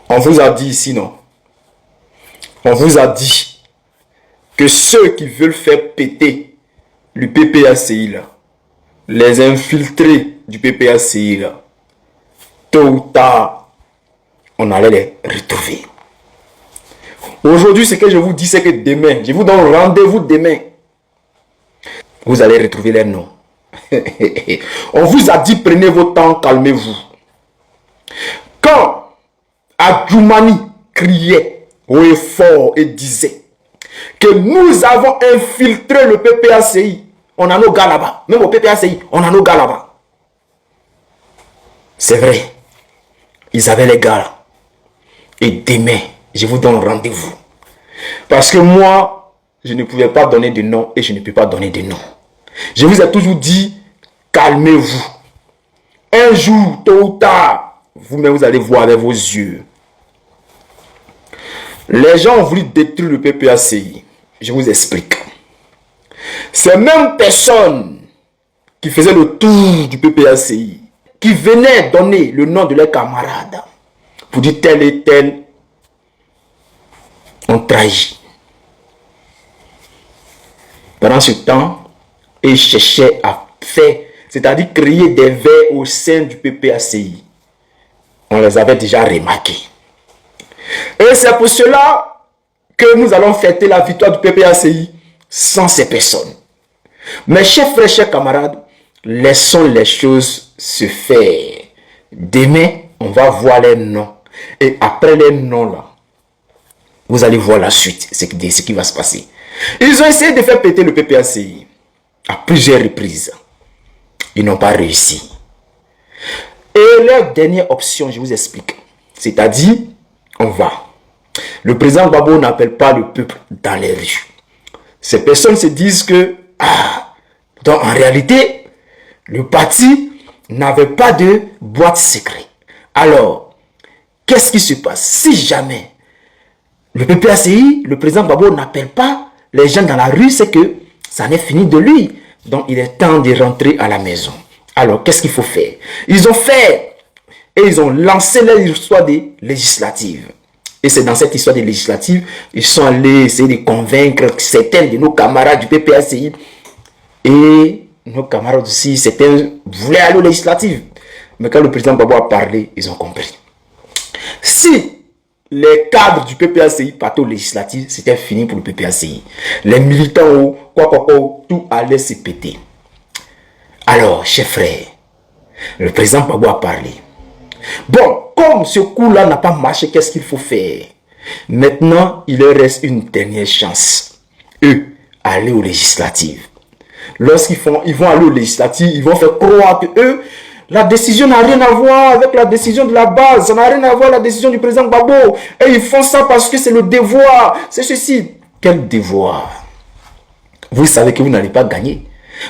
On vous a dit ici, non? On vous a dit que ceux qui veulent faire péter le PPACI, là, les infiltrés du PPACI, là, tôt ou tard, on allait les retrouver. Aujourd'hui, ce que je vous dis, c'est que demain, je vous donne rendez-vous demain. Vous allez retrouver les noms. On vous a dit, prenez votre temps, calmez-vous. Quand Adjoumani criait haut et fort et disait que nous avons infiltré le PPACI, on a nos gars là-bas. Même au PPACI, on a nos gars là-bas. C'est vrai. Ils avaient les gars là. Et demain, je vous donne rendez-vous. Parce que moi, je ne pouvais pas donner de nom et je ne peux pas donner de nom. Je vous ai toujours dit, calmez-vous. Un jour, tôt ou tard, vous-même vous allez voir avec vos yeux. Les gens ont voulu détruire le PPACI. Je vous explique. Ces mêmes personnes qui faisaient le tour du PPACI, qui venaient donner le nom de leurs camarades pour dire tel et tel, ont trahi. Pendant ce temps, ils cherchaient à faire, c'est-à-dire créer des vers au sein du PPACI. On les avait déjà remarqués. Et c'est pour cela que nous allons fêter la victoire du PPACI sans ces personnes. Mes chers frères, chers camarades, laissons les choses se faire. Demain, on va voir les noms. Et après les noms là, vous allez voir la suite, ce qui va se passer. Ils ont essayé de faire péter le PPACI à plusieurs reprises. Ils n'ont pas réussi. Et leur dernière option, je vous explique. C'est-à-dire, on va. Le président Gbagbo n'appelle pas le peuple dans les rues. Ces personnes se disent que, donc en réalité, le parti n'avait pas de boîte secrète. Alors, qu'est-ce qui se passe si jamais le PPACI, le président Gbagbo n'appelle pas les gens dans la rue, c'est que ça n'est fini de lui. Donc, il est temps de rentrer à la maison. Alors, qu'est-ce qu'il faut faire? Ils ont fait et ils ont lancé l'histoire des législatives. Et c'est dans cette histoire des législatives, ils sont allés essayer de convaincre certains de nos camarades du PPACI. Et nos camarades aussi, certains voulaient aller aux législatives. Mais quand le président Gbagbo a parlé, ils ont compris. Si les cadres du PPACI partaient aux législatives, c'était fini pour le PPACI. Les militants, tout allait se péter. Alors, chers frères, le président Gbagbo a parlé. Bon, comme ce coup-là n'a pas marché, qu'est-ce qu'il faut faire? Maintenant, il leur reste une dernière chance. Eux, aller aux législatives. Lorsqu'ils vont aller aux législatives, ils vont faire croire que eux, la décision n'a rien à voir avec la décision de la base. Ça n'a rien à voir avec la décision du président Gbagbo. Et ils font ça parce que c'est le devoir. C'est ceci. Quel devoir? Vous savez que vous n'allez pas gagner.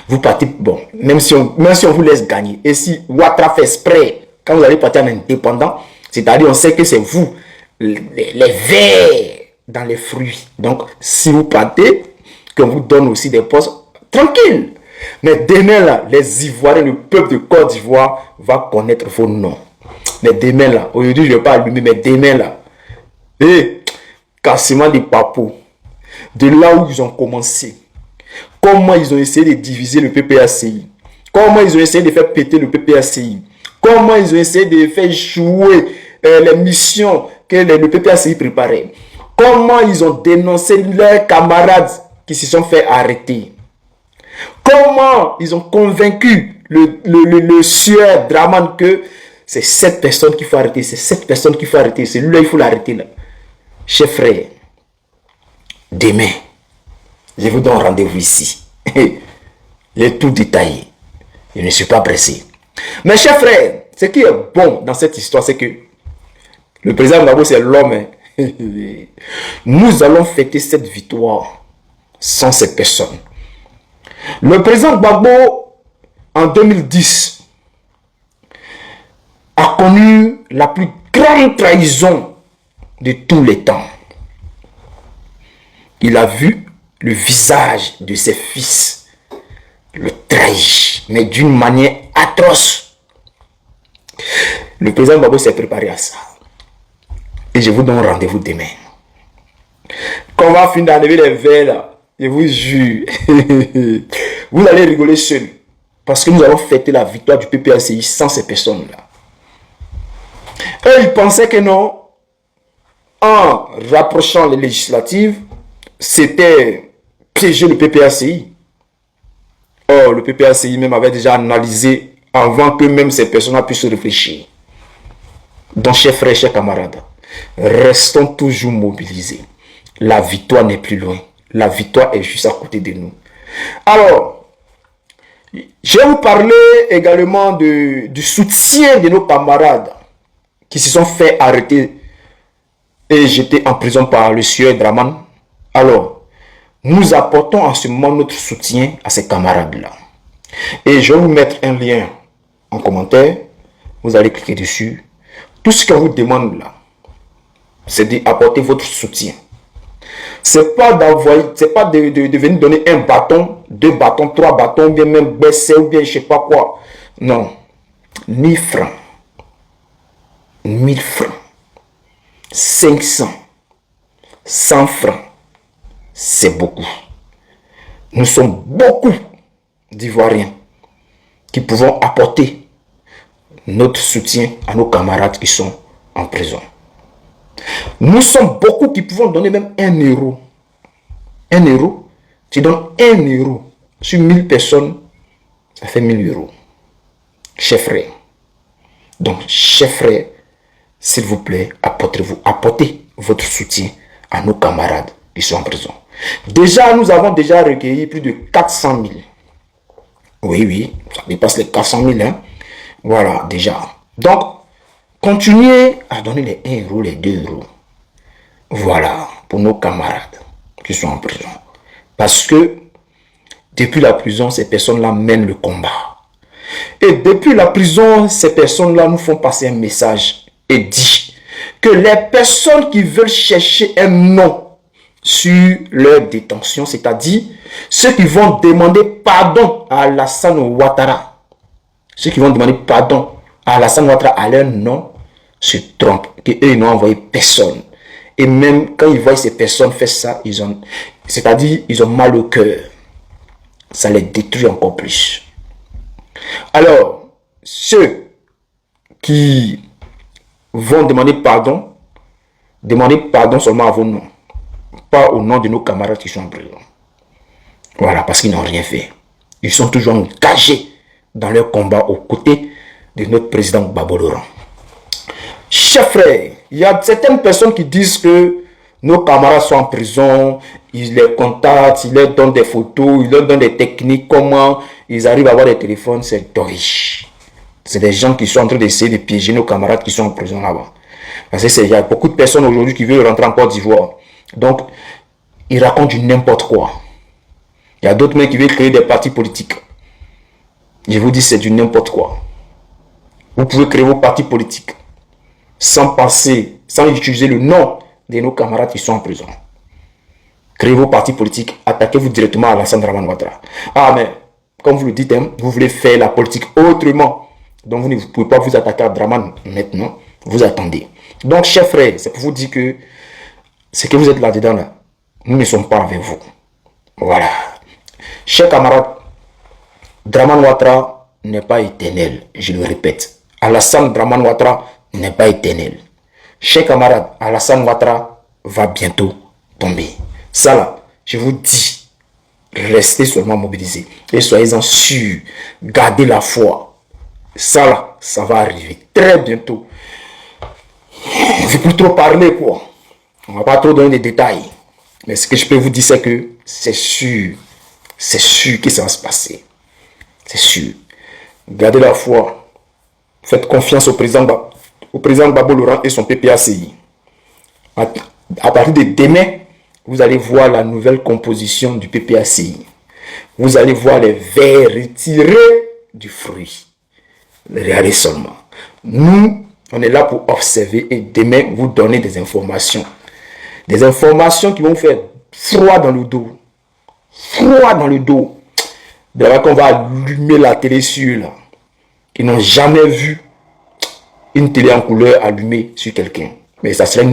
Vous partez, bon, même si on vous laisse gagner. Et si Ouattara fait exprès, quand vous allez partir en indépendant, c'est-à-dire on sait que c'est vous, les vers dans les fruits. Donc, si vous partez, qu'on vous donne aussi des postes, tranquille. Mais demain là, les Ivoiriens, le peuple de Côte d'Ivoire va connaître vos noms. Mais demain là, aujourd'hui je ne vais pas allumer, mais demain là, et cassement des papous, de là où ils ont commencé, comment ils ont essayé de diviser le PPACI, comment ils ont essayé de faire péter le PPACI, comment ils ont essayé de faire jouer les missions que le PPACI préparait, comment ils ont dénoncé leurs camarades qui se sont fait arrêter. Comment ils ont convaincu le sieur Draman que c'est cette personne qu'il faut arrêter, c'est cette personne qu'il faut arrêter, c'est lui-là il faut l'arrêter là. Chers frères, demain, je vous donne rendez-vous ici. Il est tout détaillé. Je ne suis pas pressé. Mais chers frères, ce qui est bon dans cette histoire, c'est que le président Gbagbo, c'est l'homme. Nous allons fêter cette victoire sans ces personnes. Le président Gbagbo, en 2010, a connu la plus grande trahison de tous les temps. Il a vu le visage de ses fils le trahir, mais d'une manière atroce. Le président Gbagbo s'est préparé à ça. Et je vous donne rendez-vous demain. Quand on va finir d'enlever les verres là, je vous jure, vous allez rigoler seul. Parce que nous allons fêter la victoire du PPACI sans ces personnes-là. Eux, ils pensaient que non, en rapprochant les législatives, c'était piéger le PPACI. Or, le PPACI même avait déjà analysé avant que même ces personnes puissent réfléchir. Donc, chers frères, chers camarades, restons toujours mobilisés. La victoire n'est plus loin. La victoire est juste à côté de nous. Alors, je vais vous parler également du soutien de nos camarades qui se sont fait arrêter et jeter en prison par le sieur Draman. Alors, nous apportons en ce moment notre soutien à ces camarades-là. Et je vais vous mettre un lien en commentaire. Vous allez cliquer dessus. Tout ce qu'on vous demande là, c'est d'apporter votre soutien. C'est pas d'envoyer, c'est pas de venir donner un bâton, 2 bâtons, 3 bâtons, ou bien même baisser, ou bien je sais pas quoi. Non. 1000 francs. 1000 francs. 500. 100 francs. C'est beaucoup. Nous sommes beaucoup d'Ivoiriens qui pouvons apporter notre soutien à nos camarades qui sont en prison. Nous sommes beaucoup qui pouvons donner même 1 euro. 1 euro, tu donnes 1 euro sur 1000 personnes, ça fait 1000 euros. Chers frères. Donc, chers frères, s'il vous plaît, apportez votre soutien à nos camarades qui sont en prison. Déjà, nous avons déjà recueilli plus de 400 000. Oui, ça dépasse les 400 000. Hein? Voilà, déjà. Donc, continuez à donner les 1 euro, les 2 euros. Voilà, pour nos camarades qui sont en prison. Parce que, depuis la prison, ces personnes-là mènent le combat. Et depuis la prison, ces personnes-là nous font passer un message et dit que les personnes qui veulent chercher un nom sur leur détention, c'est-à-dire ceux qui vont demander pardon à Alassane Ouattara, ceux qui vont demander pardon à Alassane Ouattara à leur nom, se trompent, qu'eux ils n'ont envoyé personne. Et même quand ils voient ces personnes faire ça, c'est-à-dire ils ont mal au cœur. Ça les détruit encore plus. Alors, ceux qui vont demander pardon seulement à vos noms, pas au nom de nos camarades qui sont en prison. Voilà, parce qu'ils n'ont rien fait. Ils sont toujours engagés dans leur combat aux côtés de notre président Gbagbo Laurent. Chers frères, il y a certaines personnes qui disent que nos camarades sont en prison, ils les contactent, ils leur donnent des photos, ils leur donnent des techniques, comment ils arrivent à avoir des téléphones, c'est dommage. C'est des gens qui sont en train d'essayer de piéger nos camarades qui sont en prison là-bas. Parce qu'il y a beaucoup de personnes aujourd'hui qui veulent rentrer en Côte d'Ivoire. Donc, ils racontent du n'importe quoi. Il y a d'autres mecs qui veulent créer des partis politiques. Je vous dis, c'est du n'importe quoi. Vous pouvez créer vos partis politiques sans penser, sans utiliser le nom de nos camarades qui sont en prison. Créez vos partis politiques, attaquez-vous directement à Alassane Dramane Ouattara. Ah, mais comme vous le dites, hein, vous voulez faire la politique autrement. Donc vous ne pouvez pas vous attaquer à Dramane maintenant. Vous attendez. Donc, chers frères, c'est pour vous dire que ce que vous êtes là-dedans, là, nous ne sommes pas avec vous. Voilà. Chers camarades, Dramane Ouattara n'est pas éternel, je le répète. Alassane Dramane Ouattara n'est pas éternel. Chers camarades, Alassane Ouattara va bientôt tomber. Ça là, je vous dis, restez seulement mobilisés. Et soyez-en sûrs, gardez la foi. Ça là, ça va arriver très bientôt. Je ne vais plus trop parler quoi. On ne va pas trop donner des détails. Mais ce que je peux vous dire, c'est que c'est sûr que ça va se passer. C'est sûr. Gardez la foi. Faites confiance au président Gbagbo Laurent et son PPACI. À partir de demain, vous allez voir la nouvelle composition du PPACI. Vous allez voir les vers retirés du fruit. Regardez seulement. Nous, on est là pour observer et demain vous donner des informations. Des informations qui vont vous faire froid dans le dos. Froid dans le dos. D'ailleurs, qu'on va allumer la télé sur là. Ils n'ont jamais vu une télé en couleur allumée sur quelqu'un. Mais ça serait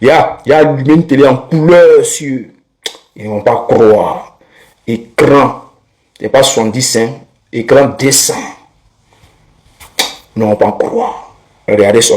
il y a une télé en couleur sur. Ils ne vont pas croire. Écran. C'est pas 70, hein. Écran 200. Ils ne vont pas croire. Regardez ça.